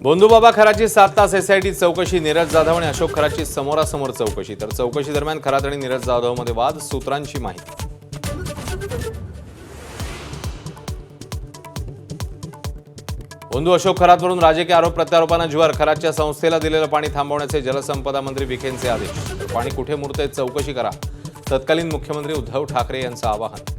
भोंदूबाबा खराची 7 तास एसआयटी चौकशी, नीरज जाधव आणि अशोक खराची समोरासमोर चौकशी। तर चौकशी दरम्यान खरात आणि नीरज जाधव मध्ये वाद, सूत्रांची माहिती। भोंदू अशोक खरातवरून राजकीय आरोप प्रत्यारोपांना ज्वर, खरातच्या संस्थेला दिलेलं पाणी थांबवण्याचे जलसंपदा मंत्री विखेंचे आदेश। तर पाणी कुठे मुरतंय चौकशी करा, तत्कालीन मुख्यमंत्री उद्धव ठाकरे यांचं आवाहन।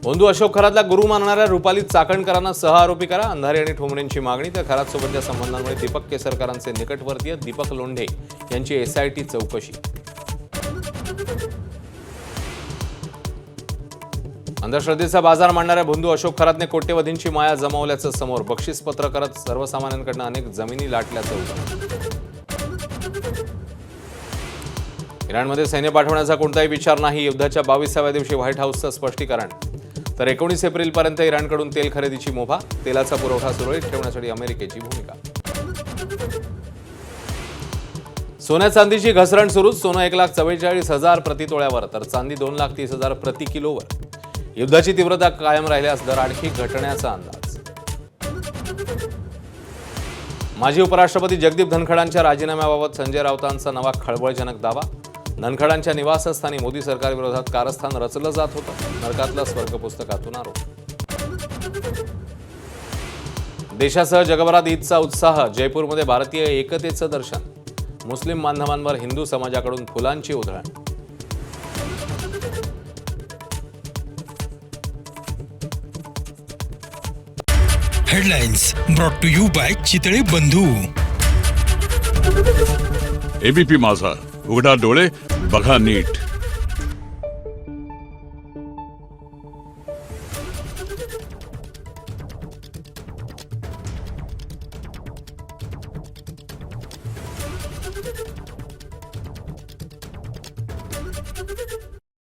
भोंदू अशोक खरातला गुरु मानणाऱ्या रुपाली चाकणकरांना सहआरोपी करा, अंधारे आणि ठोंबरेंची मागणी। तर खरातसोबतच्या संबंधांमुळे दीपक केसरकरांचे निकटवर्तीय दीपक लोंढे यांची एसआयटी चौकशी। अंधश्रद्धेचा बाजार मांडणाऱ्या भोंदू अशोक खरातने कोट्यवधींची माया जमवल्याचं समोर, बक्षीसपत्र करत सर्वसामान्यांकडून अनेक जमिनी लाटल्याचं उघड। इराणमध्ये सैन्य पाठवण्याचा कोणताही विचार नाही, युद्धाच्या 22व्या दिवशी व्हाईट हाऊसचं स्पष्टीकरण। तर 19 एप्रिलपर्यंत इराणकडून तेल खरेदीची मुभा, तेलाचा पुरवठा सुरळीत ठेवण्यासाठी अमेरिकेची भूमिका। सोन्या चांदीची घसरण सुरूच, सोनं 1,44,000 प्रति तोळ्यावर, तर चांदी 2,30,000 प्रति किलोवर। युद्धाची तीव्रता कायम राहिल्यास दर आणखी घटण्याचा अंदाज। माजी उपराष्ट्रपती जगदीप धनखडांच्या राजीनाम्याबाबत संजय राऊतांचा नवा खळबळजनक दावा। धनखडांच्या निवासस्थानी मोदी सरकारविरोधात कारस्थान रचलं जात होतं, नरकातला स्वर्ग पुस्तकातून आरोप। देशासह जगभरात ईदचा उत्साह, जयपूरमध्ये भारतीय एकतेचं दर्शन, मुस्लिम बांधवांवर हिंदू समाजाकडून फुलांची उधळण। Headlines brought to you by Chitale Bandhu. ABP माझा, उघडा डोळे बघा नीट।